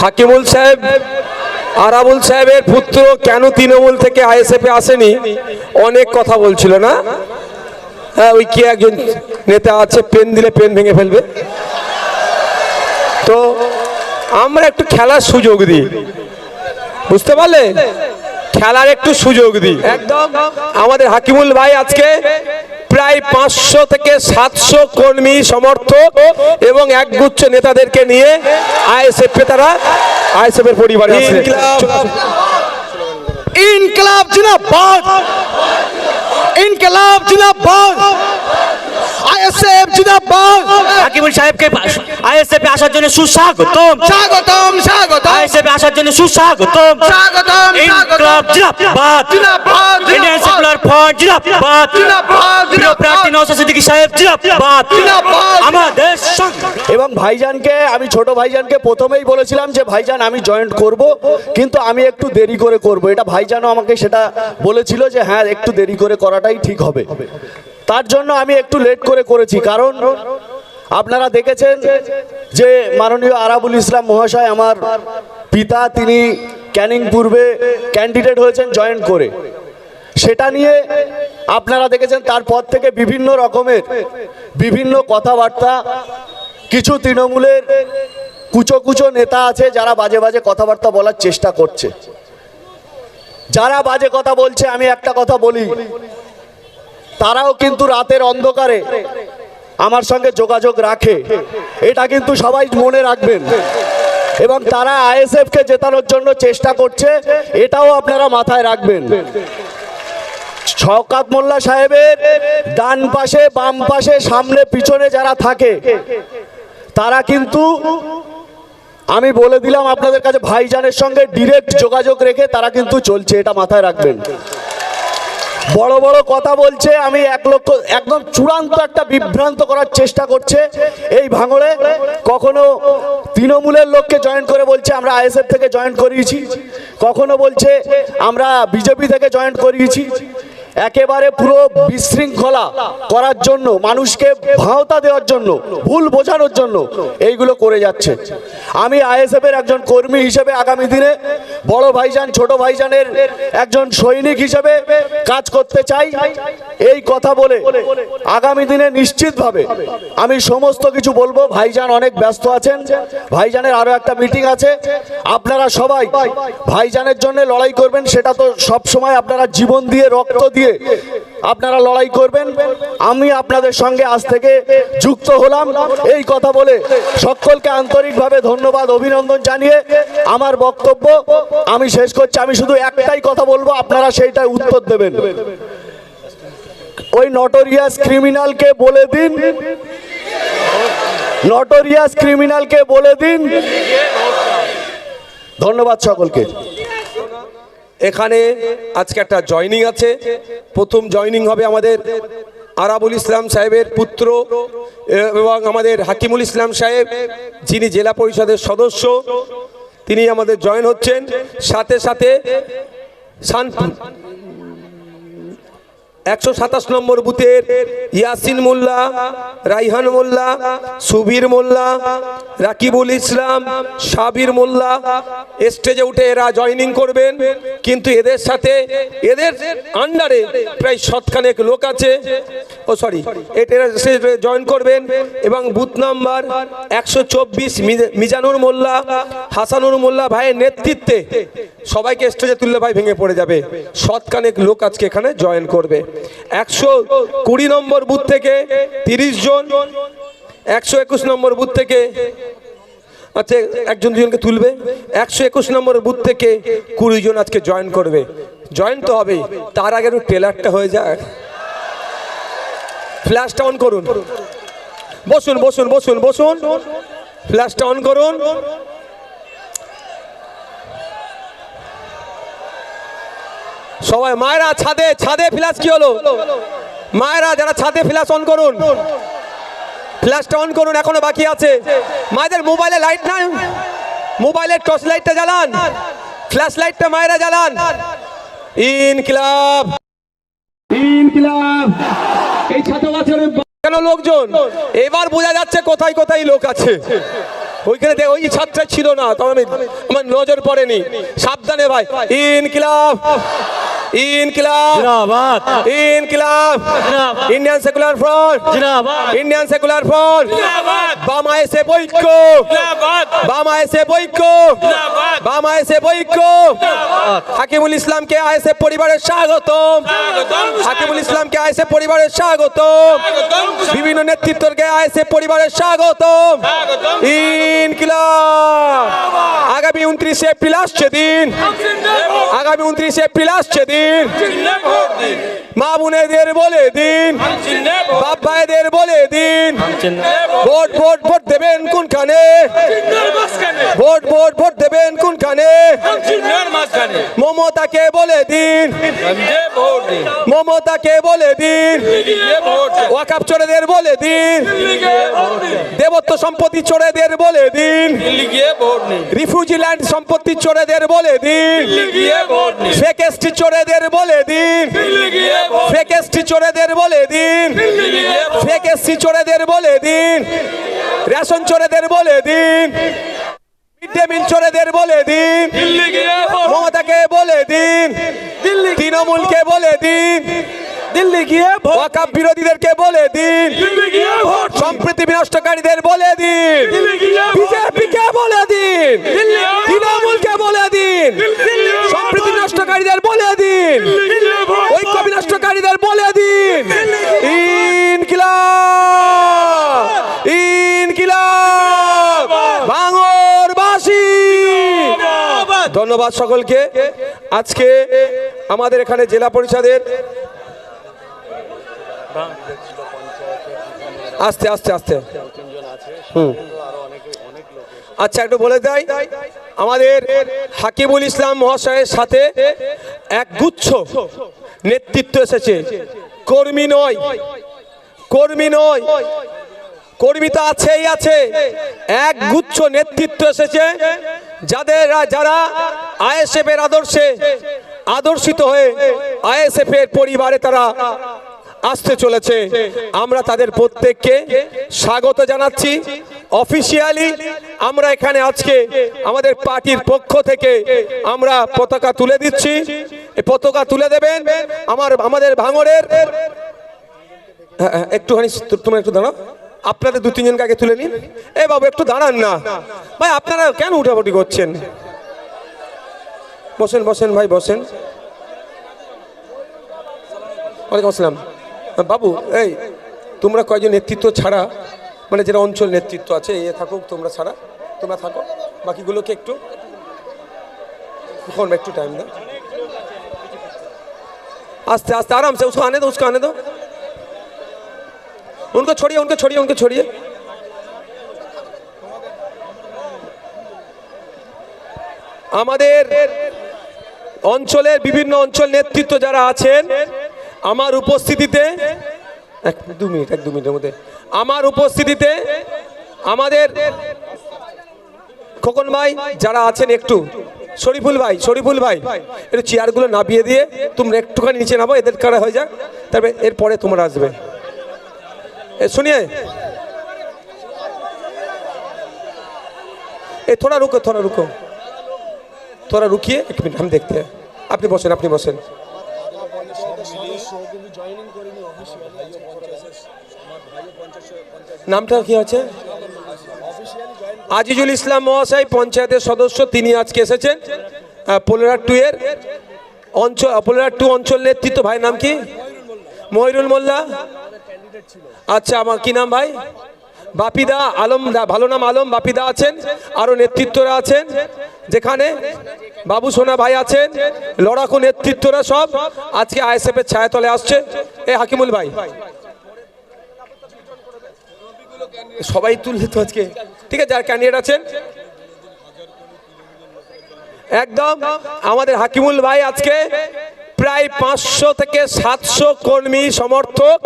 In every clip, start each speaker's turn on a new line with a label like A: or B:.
A: হাকিমুল সাহেব আরাবুল সাহেবের পুত্র কেন তৃণমূল থেকে আইএসএফে আসেনি, অনেক কথা বলছিল না? হ্যাঁ, ওই কি একজন নেতা আছে পেন দিলে পেন ভেঙে ফেলবে। তো আমরা একটু খেলার সুযোগ দিই, বুঝতে পারলে? খেলার একটু সুযোগ দিই। একদম আমাদের হাকিমুল ভাই আজকে প্রায় 500 থেকে 700 কর্মী সমর্থক এবং একগুচ্ছ নেতাদেরকে নিয়ে আইএসএফ তারা আইএসএফ এর পরিবারে আছে।
B: ইনকলাব জিন্দাবাদ, ইনকলাব জিন্দাবাদ, আইএসএফ জিন্দাবাদ।
C: হাকিমুল সাহেবকে আইএসএফ এ আসার জন্য সুস্বাগতম,
B: স্বাগতম স্বাগতম,
C: আইএসএফ এ আসার জন্য সুস্বাগতম,
B: স্বাগতম,
C: ইনকলাব জিন্দাবাদ,
B: জিন্দাবাদ,
C: ইন্ডিয়ান সেকুলার ফ্রন্ট জিন্দাবাদ,
B: জিন্দাবাদ,
C: প্রিয় প্রার্থী নওশাদ সিদ্দিকী সাহেব জিন্দাবাদ,
B: জিন্দাবাদ।
C: আমাদের
D: এবং ভাইজানকে আমি ছোট ভাইজানকে প্রথমেই বলেছিলাম যে ভাইজান আমি জয়েন্ট করব, কিন্তু আমি একটু দেরি করে করব। এটা ভাইজানও আমাকে সেটা বলেছিল যে হ্যাঁ একটু দেরি করে করাটাই ঠিক হবে। তার জন্য আমি একটু লেট করে করেছি, কারণ আপনারা দেখেছেন যে মাননীয় আরাবুল ইসলাম মহাশয় আমার পিতা, তিনি ক্যানিং পূর্বে ক্যান্ডিডেট হয়েছেন জয়েন করে। সেটা নিয়ে আপনারা দেখেছেন তারপর থেকে বিভিন্ন রকমের বিভিন্ন কথাবার্তা, কিছু তৃণমূলের কুচো কুচো নেতা আছে যারা বাজে বাজে কথাবার্তা বলার চেষ্টা করছে। যারা বাজে কথা বলছে, আমি একটা কথা বলি, তারাও কিন্তু রাতের অন্ধকারে আমার সঙ্গে যোগাযোগ রাখে, এটা কিন্তু সবাই মনে রাখবেন। এবং তারা আইএসএফ কে জেতানোর জন্য চেষ্টা করছে, এটাও আপনারা মাথায় রাখবেন। শওকত মোল্লা সাহেবের ডান পাশে বাম পাশে সামনে পিছনে যারা থাকে তারা কিন্তু, আমি বলে দিলাম আপনাদের কাছে, ভাইজানের সঙ্গে ডিরেক্ট যোগাযোগ রেখে তারা কিন্তু চলছে, এটা মাথায় রাখবেন। বড় বড় কথা বলছে, আমি একদম চূড়ান্ত একটা বিভ্রান্ত করার চেষ্টা করছে এই ভাঙড়ে। কখনো তৃণমূলের লোককে জয়েন করে বলছে আমরা আইএসএফ থেকে জয়েন করিয়েছি, কখনো বলছে আমরা বিজেপি থেকে জয়েন করিয়েছি। একেবারে পুরো বিশৃঙ্খলা করার জন্য, মানুষকে ভাওতা দেওয়ার জন্য, ভুল বোঝানোর জন্য এইগুলো করে যাচ্ছে। আমি আইএসএফ এর একজন কর্মী হিসেবে আগামী দিনে বড় ভাইজান ছোট ভাইজানের একজন সৈনিক হিসেবে কাজ করতে চাই। এই কথা বলে আগামী দিনে নিশ্চিতভাবে আমি সমস্ত কিছু বলবো। ভাইজান অনেক ব্যস্ত আছেন, ভাইজানের আরো একটা মিটিং আছে। আপনারা সবাই ভাইজানের জন্য লড়াই করবেন, সেটা তো সব সময় আপনারা জীবন দিয়ে রক্ত দিয়ে আপনারা লড়াই করবেন। আমি আপনাদের সঙ্গে আজ থেকে যুক্ত হলাম। এই কথা বলে সকলকে আন্তরিকভাবে ধন্যবাদ অভিনন্দন জানিয়ে আমার বক্তব্য আমি শেষ করছি। আমি শুধু একটাই কথা বলবো, আপনারা সেইটাই উত্তর দেবেন। ওই নটোরিয়াস ক্রিমিনালকে বলে দিন, নটোরিয়াস ক্রিমিনালকে বলে দিন। ধন্যবাদ সকলকে।
A: এখানে আজকে একটা জয়নিং আছে, প্রথম জয়নিং হবে আমাদের আরাবুল ইসলাম সাহেবের পুত্র এবং আমাদের হাকিমুল ইসলাম সাহেব, যিনি জেলা পরিষদের সদস্য, তিনি আমাদের জয়েন হচ্ছেন। সাথে সাথে 127 নম্বর বুথের ইয়াসিন মোল্লা, রাইহান মোল্লা, সুবীর মোল্লা, রাকিবুল ইসলাম, সাবির মোল্লা স্টেজে উঠে এরা জয়নিং করবেন। কিন্তু এদের সাথে এদের আন্ডারে প্রায় 100 লোক আছে, এরা জয়েন করবেন। এবং বুথ নাম্বার 124 মিজানুর মোল্লা, হাসানুর মোল্লা ভাইয়ের নেতৃত্বে সবাইকে স্টেজে তুললে ভাই ভেঙে পড়ে যাবে। 100 লোক আজকে এখানে জয়েন করবে। 120 নম্বর বুথ থেকে 30 জন, 121 নম্বর বুথ থেকে, আচ্ছা একজন দুজনকে তুলবে। 121 নম্বর বুথ থেকে 20 জন আজকে জয়েন করবে। জয়েন তো হবেই, তার আগে একটু ট্রেলারটা হয়ে যায়। ফ্ল্যাশটা অন করুন, বসুন বসুন বসুন বসুন, ফ্ল্যাশটা অন করুন। সবাই মায়েরা ছাদে ছাদে ফ্ল্যাশ কি হলো? মায়েরা যারা ছাদে ফ্ল্যাশ অন করুন, ফ্ল্যাশটা অন করুন, এখনো বাকি আছে। মায়েদের মোবাইলে লাইট নাই, মোবাইলের টর্চ লাইটটা জ্বালান, ফ্ল্যাশ লাইটটা মায়েরা জ্বালান। ইনকিলাব ইনকিলাব। এই ছাত্র কেন লোকজন, এবার বোঝা যাচ্ছে কোথায় কোথায় লোক আছে। ওইখানে ওই ছাত্র ছিল না, তবে আমার নজর পড়েনি। সাবধানে ভাই। ইনকিলাব, ইনকিলাব,
C: জিন্দাবাদ,
A: ইনকিলাব,
C: জিন্দাবাদ,
A: ইন্ডিয়ান সেকুলার ফ্রন্ট,
C: জিন্দাবাদ,
A: ইন্ডিয়ান সেকুলার ফ্রন্ট, বাম আইএসএফ ঐক্য, বাম আইএসএফ ঐক্য, বাম আইএসএফ ঐক্য। হাকিমুল ইসলামকে আইএসএফ পরিবারের স্বাগতম, হাকিমুল ইসলামকে আইএসএফ পরিবারের স্বাগতম, বিভিন্ন নেতৃত্বকে আইএসএফ পরিবারের স্বাগতম। ইনকিলাব। আগামী 29 এপ্রিল আসছে দিন, আগামী 29 এপ্রিল আসছে দিন। মা বোনেদের বলে দিন, বাপ ভাইদের বলে দিন, ভোট ভোট ভোট দেবেন কোনখানে, ভোট ভোট ভোট দেবেন কোনখানে। মমতাকে বলে দিন, মমতাকে বলে দিন, ওয়াকাফ চোরেদের বলে দিন, দেবত্ব সম্পত্তি চোরেদের বলে দিন, রিফিউজি ল্যান্ড সম্পত্তি চোরেদের বলে দিন, ফেক এসটি চোরেদের বলে দিন, ফেক এসটি চোরেদের বলে দিন, ফেক এসটি চোরেদের বলে দিন, রেশন চোরেদের বলে দিন, মিড ডে মিল চোরেদের বলে দিন, মমতাকে বলে দিন, তৃণমূলকে বলে দিন, দিল্লি গিয়ে ওয়াকাফ বিরোধীদেরকে বলে দিন, সম্প্রীতি বিনষ্টকারীদের বলে দিন, বিজেপিকে বলে দিন, তৃণমূলকে বলে দিন, সম্প্রীতি বিনষ্টকারীদের বলে দিন, ঐক্য বিনষ্টকারীদের বলে দিন। ইনকিলাব, ইনকিলাব, ভাঙড়বাসী। ধন্যবাদ সকলকে। আজকে আমাদের এখানে জেলা পরিষদের আস্তে আস্তে আস্তে আচ্ছা একটু বলে দেয়, আমাদের হাকিমুল ইসলাম মহাশয়ের সাথে এক গুচ্ছ নেতৃত্ব এসেছে। কর্মী নয়, কর্মী নয়, কর্মী তো আছেই আছে, এক গুচ্ছ নেতৃত্ব এসেছে যারা আইএসএফ এর আদর্শে আদর্শিত হয়ে আইএসএফ এর পরিবারে তারা আসতে চলেছে। আমরা তাদের প্রত্যেককে স্বাগত জানাচ্ছি। অফিসিয়ালি আমরা এখানে আজকে আমাদের পার্টির পক্ষ থেকে আমরা পতাকা তুলে দিচ্ছি। এই পতাকা তুলে দেবেন আমাদের ভাঙড়ের, একটুখানি তোমরা একটু দাঁড়াও, আপনাদের 2-3 জনকে আগে তুলে নিন। এ বাবু একটু দাঁড়ান না ভাই, আপনারা কেন উঠাপটি করছেন? বসেন বসেন ভাই বসেন। ওয়ালাইকুম আসসালাম। বাবু এই তোমরা কয়েকজন নেতৃত্ব ছাড়া, মানে যারা অঞ্চল নেতৃত্ব আছে এ থাকুক, তোমরা ছাড়া তোমরা থাকো, বাকিগুলোকে একটু একটু টাইম দাও, आस्ते आस्ते आराम से उसको आने दो, उसको आने दो, उनको छोड़िए, उनको छोड़िए, उनको छोड़िए। আমাদের অঞ্চলের বিভিন্ন অঞ্চল নেতৃত্ব যারা আছেন, আমার উপস্থিতিতে 1-2 মিনিটের মধ্যে আমার উপস্থিতিতে আমাদের খোকন ভাই যারা আছেন, একটু শরীফুল ভাই একটু চেয়ারগুলো নামিয়ে দিয়ে তোমরা একটুখানি নিচে নামো, এদের কারা হয়ে যাক, তারপরে এরপরে তোমরা আসবে। শুনিয়ে थोड़ा रुकिए 1 मिनट, हम देखते हैं। আপনি বসেন। নামটা কি আছে? আজিজুল ইসলাম মহাশয় পঞ্চায়েতের সদস্য, তিনি আজকে এসেছেন। পোলেরা 2 এর পোলেরা 2 অঞ্চল নেতৃত্ব। ভাই নাম কি? মহিরুল মোল্লা। আচ্ছা, আমার কি নাম ভাই? বাপিদা আলম, ভালো নাম আলম। বাপিদা আছেন, আরো নেতৃত্বরা আছেন, যেখানে বাবু সোনা ভাই আছেন, লড়াকু নেতৃত্বরা সব আজকে আইএসএফ এর ছায়াতলে আসছে। এই হাকিমুল ভাই সবাই তুললে তো আজকে, ঠিক আছে, যারা ক্যান্ডিডেট আছেন একদম। আমাদের হাকিমুল ভাই আজকে প্রায় 500 থেকে 700 কর্মী সমর্থক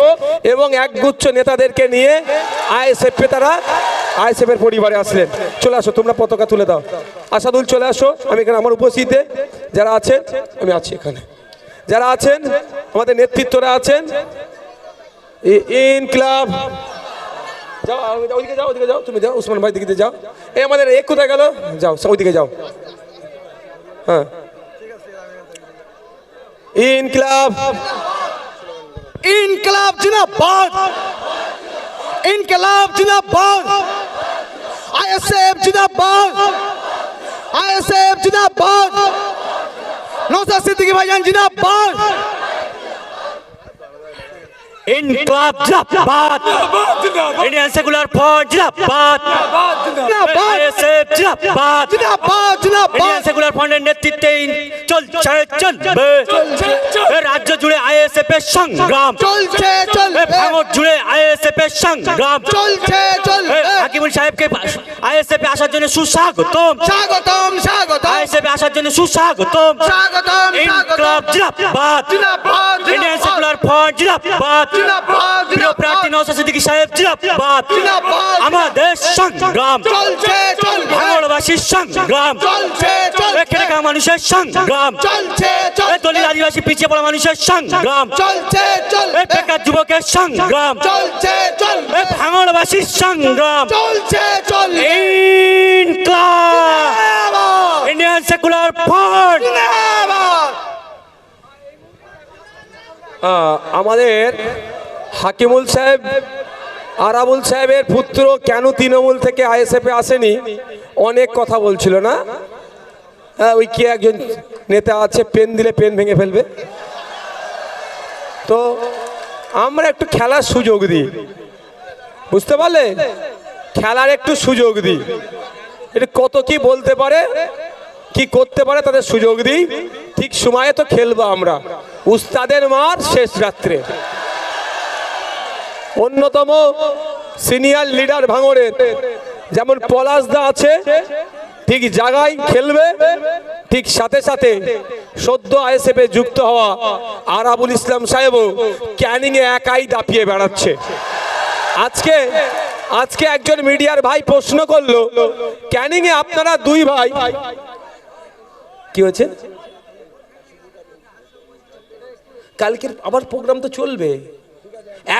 A: এবং একগুচ্ছ নেতাদেরকে নিয়ে আইএসএফ এর পরিবারে আসলেন। চলে আসো, তোমরা পতাকা তুলে দাও। আসাদুল চলে আসো, আমি এখানে আমার উপস্থিতিতে যারা আছেন, আমি আছি এখানে, যারা আছেন আমাদের নেতৃত্বরা আছেন। ইনকিলাব, যাও ওইদিকে যাও, ওইদিকে যাও, তুমি যাও, উসমান ভাই দিকে যাও। এই আমাদের এক কোথায় গেল? যাও ওইদিকে যাও। হ্যাঁ, ইনকিলাব
B: ইনকলাব জিন্দাবাদ, ইনকলাব জিন্দাবাদ, আইএসএফ জিন্দাবাদ, আইএসএফ জিন্দাবাদ, নওশাদ সিদ্দিকী ভাইজান জিন্দাবাদ।
C: ইনকলাব জিন্দাবাদ, ইন্ডিয়ান সেকুলার ফ্রন্ট জিন্দাবাদ, আইএসএফ জিন্দাবাদ,
B: জিন্দাবাদ, জিন্দাবাদ।
C: ইন্ডিয়ান সেকুলার ফ্রন্টের নেতৃত্বে চলবে এ রাজ্য জুড়ে আইএসএফ এর সংগ্রাম,
B: চলছে
C: এ
B: চলবে,
C: ভাঙড় জুড়ে আইএসএফ এর সংগ্রাম।
B: চলছে চলবে।
C: হাকিমুল সাহেবকে আইএসএফ এ আসার জন্য সুস্বাগতম,
B: স্বাগতম, স্বাগতম,
C: আইএসএফ এ আসার জন্য সুস্বাগতম।
B: স্বাগতম,
C: ইনকলাব জিন্দাবাদ,
B: জিন্দাবাদ,
C: ইন্ডিয়ান সেকুলার ফ্রন্ট জিন্দাবাদ,
B: জিন্দাবাদ,
C: প্রিয় প্রার্থী নওশাদ সিদ্দিকী সাহেব জিন্দাবাদ।
B: জিন্দাবাদ।
C: আমাদের সংগ্রাম,
B: চলছে চলবে,
C: ভাঙড়বাসীর সংগ্রাম,
B: চলছে চলবে,
C: খেটে খাওয়া মানুষের সংগ্রাম,
B: চলছে
C: এ
B: চলবে,
C: দলিত আদিবাসী পিছিয়ে পড়া মানুষের সংগ্রাম,
B: চলছে
C: এ
B: চলবে,
C: বেকার যুবকের সংগ্রাম,
B: চলছে
C: এ
B: চলবে,
C: ভাঙড়বাসীর সংগ্রাম।
B: চলছে চলবে।
C: Inqilab, Indian secular front.
B: জিন্দাবাদ।
A: আমাদের হাকিমুল সাহেব আরাবুল সাহেবের পুত্র কেন তৃণমূল থেকে আইএসএফ এ আসেনি, অনেক কথা বলছিল না? হ্যাঁ, ওই কে একজন নেতা আছে, পেন দিলে পেন ভেঙে ফেলবে। তো আমরা একটু খেলার সুযোগ দিই, বুঝতে পারলে? খেলার একটু সুযোগ দিই, এটা কত কি বলতে পারে, কি করতে পারে, তাদের সুযোগ দিই। ঠিক সময়ে তো খেলবো আমরা, উস্তাদের মার শেষ রাত্রে। অন্যতম সিনিয়র লিডার ভাঙড়ের যেমন পলাশদা আছে, ঠিক জায়গায় খেলবে, ঠিক সাথে সাথে সদ্য আইএসএফ এ যুক্ত হওয়া আরাবুল ইসলাম সাহেবও ক্যানিং এ একাই দাপিয়ে বেড়াচ্ছে। আজকে একজন মিডিয়ার ভাই প্রশ্ন করলো, ক্যানিং এ আপনারা দুই ভাই, কি হয়েছে? কালকের আবার প্রোগ্রাম তো চলবে,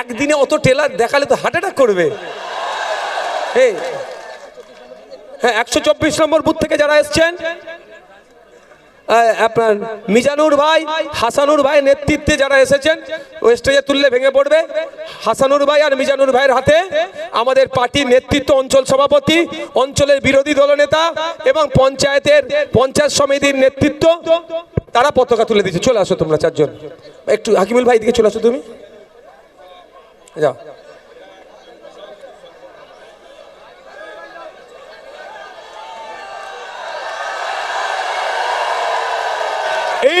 A: একদিনে অত টেলার দেখালে তো হার্ট অ্যাটাক করবে। হ্যাঁ, 124 নম্বর বুথ থেকে যারা এসছেন, আপনার মিজানুর ভাই, হাসানুর ভাই নেতৃত্বে যারা এসেছেন, ওই স্টেজে তুললে ভেঙে পড়বে। হাসানুর ভাই আর মিজানুর ভাইয়ের হাতে আমাদের পার্টির নেতৃত্ব, অঞ্চল সভাপতি, অঞ্চলের বিরোধী দলনেতা এবং পঞ্চায়েত সমিতির নেতৃত্ব, তারা পতাকা তুলে দিচ্ছে। চলে আসো তোমরা চারজন, একটু হাকিমুল ভাই দিকে চলে আসো, তুমি যাও।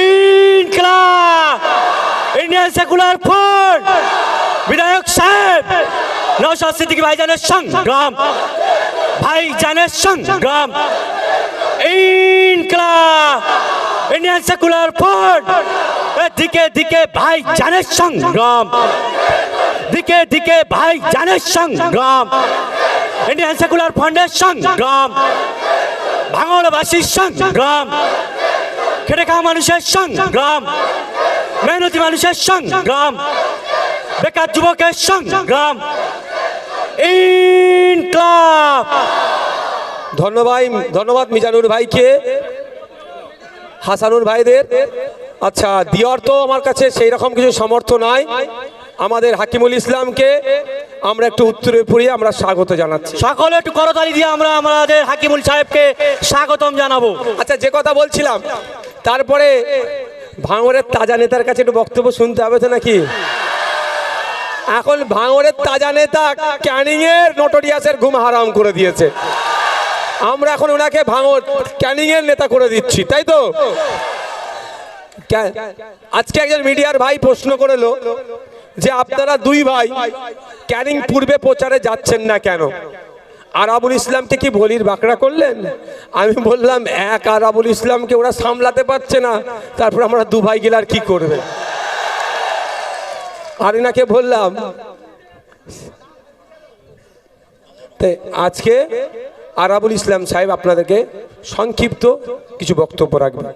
C: ইনকলাব, ইন্ডিয়ান সেকুলার ফ্রন্ট, বিধায়ক সাহেব নওশাদ সিদ্দিকী ভাইজানের সংগ্রাম, ভাইজানের সংগ্রাম। ইনকলাব, ইন্ডিয়ান সেকুলার ফ্রন্ট, দিকে দিকে ভাইজানের সংগ্রাম, দিকে দিকে ভাইজানের সংগ্রাম। ইন্ডিয়ান সেকুলার ফ্রন্টের সংগ্রাম, ভাঙড়বাসীর সংগ্রাম, খেটে খাওয়া মানুষের সংগ্রাম, মেহনতি মানুষের সংগ্রাম, বেকার যুবকের সংগ্রাম। ইনকলাব।
A: ধন্যবাদ মিজানুর ভাইকে, হাসানুর ভাইদের। আচ্ছা, দিওর তো আমার কাছে সেই রকম কিছু সামর্থ্য নাই। আমাদের হাকিমুল ইসলামকে আমরা একটু উত্তরে পড়িয়ে আমরা স্বাগত জানাচ্ছি।
C: সকলে একটু করতালি দিয়ে আমরা আমাদের হাকিমুল সাহেবকে স্বাগতম জানাবো।
A: আচ্ছা, যে কথা বলছিলাম, তারপরে ভাঙড়ের তাজা নেতার কাছে একটু বক্তব্য শুনতে হবে তো নাকি? এখন ভাঙড়ের তাজা নেতা ক্যানিং এর নটোরিয়াসের ঘুম হারাম করে দিয়েছে, আমরা এখন ওনাকে ভাঙড় ক্যানিং এর নেতা করে দিচ্ছি, তাই তো? আজকে একজন মিডিয়ার ভাই প্রশ্ন করলো যে আপনারা দুই ভাই ক্যানিং পূর্বে প্রচারে যাচ্ছেন না কেন? আরাবুল ইসলামকে কি বলির বাঁকড়া করলেন? আমি বললাম, এক আরাবুল ইসলামকে ওরা সামলাতে পারছে না, তারপর আমরা দু ভাই গেলে আর কি করবে? আর এনাকে বললাম, আজকে আরাবুল ইসলাম সাহেব আপনাদেরকে সংক্ষিপ্ত কিছু বক্তব্য রাখবেন।